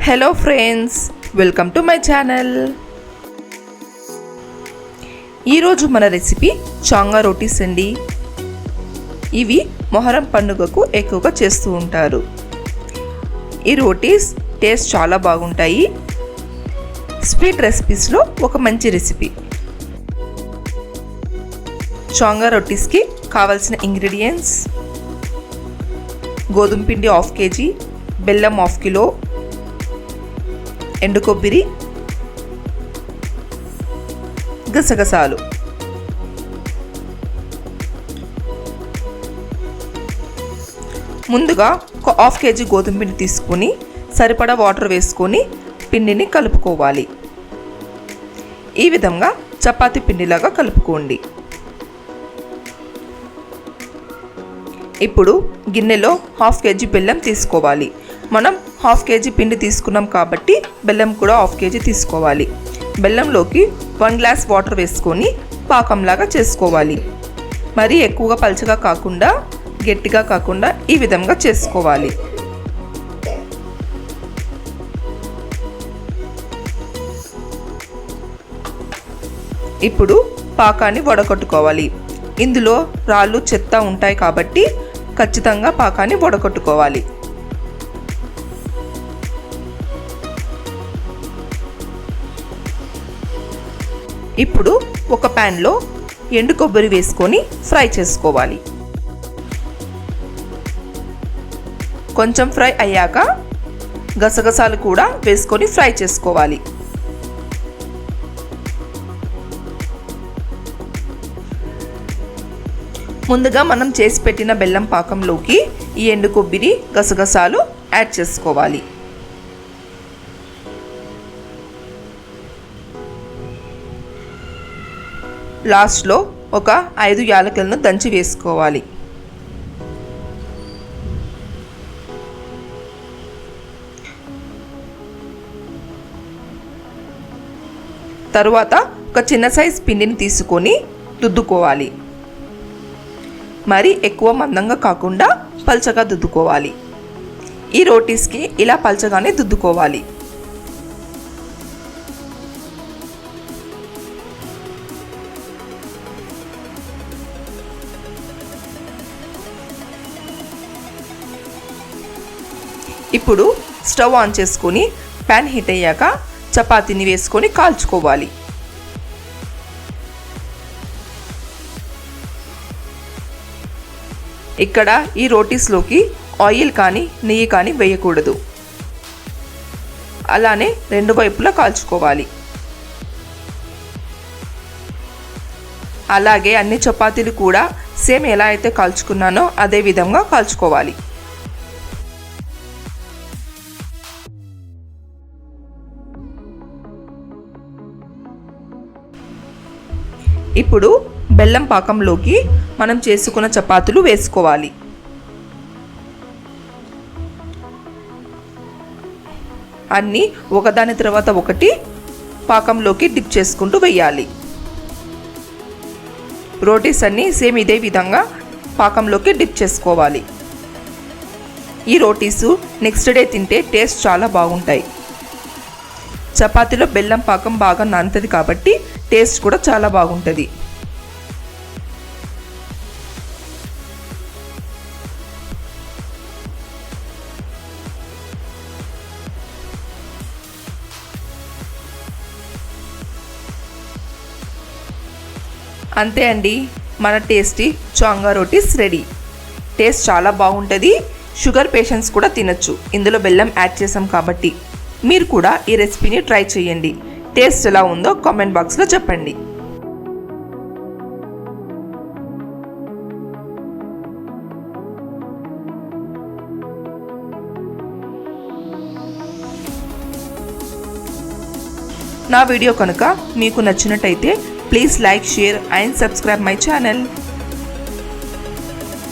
Hello friends, welcome to my channel. ఈరోజు మన recipe చాంగా rotis అండి. ఇవి మొహరం పండుగకు ఎక్కువగా చేస్తూ ఉంటారు. ఈ రోటీస్ టేస్ట్ చాలా బాగుంటాయి. స్వీట్ రెసిపీస్లో ఒక మంచి రెసిపీ. చాంగా రోటీస్కి కావాల్సిన ఇంగ్రీడియంట్స్: గోధుమ పిండి 1/2 kg, బెల్లం 1/2 kg, ఎండు కొబ్బరి, గసగసాలు. ముందుగా 1/2 kg గోధుమ పిండి తీసుకొని సరిపడా వాటర్ వేసుకొని పిండిని కలుపుకోవాలి. ఈ విధంగా చపాతీ పిండిలాగా కలుపుకోండి. ఇప్పుడు గిన్నెలో 1/2 kg బెల్లం తీసుకోవాలి. మనం 1/2 kg పిండి తీసుకున్నాం కాబట్టి బెల్లం కూడా 1/2 kg తీసుకోవాలి. బెల్లంలోకి 1 గ్లాస్ వాటర్ వేసుకొని పాకంలాగా చేసుకోవాలి. మరీ ఎక్కువగా పల్చగా కాకుండా గట్టిగా కాకుండా ఈ విధంగా చేసుకోవాలి. ఇప్పుడు పాకాన్ని వడకట్టుకోవాలి. ఇందులో రాళ్ళు చెత్త ఉంటాయి కాబట్టి ఖచ్చితంగా పాకాన్ని వడకట్టుకోవాలి. ఇప్పుడు ఒక ప్యాన్లో ఎండు కొబ్బరి వేసుకొని ఫ్రై చేసుకోవాలి. కొంచెం ఫ్రై అయ్యాక గసగసాలు కూడా వేసుకొని ఫ్రై చేసుకోవాలి. ముందుగా మనం చేసి పెట్టిన బెల్లం పాకంలోకి ఈ ఎండు కొబ్బరి, గసగసాలు యాడ్ చేసుకోవాలి. లాస్ట్లో ఒక 5 యాలకులను దంచి వేసుకోవాలి. తరువాత ఒక చిన్న సైజ్ పిండిని తీసుకొని దుద్దుకోవాలి. మరి ఎక్కువ మందంగా కాకుండా పల్చగా దుద్దుకోవాలి. ఈ రోటీస్కి ఇలా పల్చగానే దుద్దుకోవాలి. ఇప్పుడు స్టవ్ ఆన్ చేసుకొని ప్యాన్ హీట్ అయ్యాక చపాతీని వేసుకొని కాల్చుకోవాలి. ఇక్కడ ఈ రోటీస్లోకి ఆయిల్ కానీ నెయ్యి కానీ వేయకూడదు. అలానే 2 వైపులా కాల్చుకోవాలి. అలాగే అన్ని చపాతీలు కూడా సేమ్ ఎలా అయితే కాల్చుకున్నానో అదే విధంగా కాల్చుకోవాలి. ఇప్పుడు బెల్లం పాకంలోకి మనం చేసుకున్న చపాతీలు వేసుకోవాలి. అన్నీ ఒకదాని తర్వాత ఒకటి పాకంలోకి డిప్ చేసుకుంటూ వేయాలి. రోటీస్ అన్నీ సేమ్ ఇదే విధంగా పాకంలోకి డిప్ చేసుకోవాలి. ఈ రోటీసు నెక్స్ట్ డే తింటే టేస్ట్ చాలా బాగుంటాయి. చపాతీలో బెల్లం పాకం బాగా నానుతుంది కాబట్టి టేస్ట్ కూడా చాలా బాగుంటుంది. అంతే అండి, మన టేస్టీ చాంగా రోటీస్ రెడీ. టేస్ట్ చాలా బాగుంటుంది. షుగర్ పేషెంట్స్ కూడా తినచ్చు. ఇందులో బెల్లం యాడ్ చేసాం కాబట్టి. మీరు కూడా ఈ రెసిపీని ట్రై చేయండి. టేస్ట్ ఎలా ఉందో కామెంట్ బాక్స్లో చెప్పండి. నా వీడియో కనుక మీకు నచ్చినట్టయితే please like, share and subscribe my channel.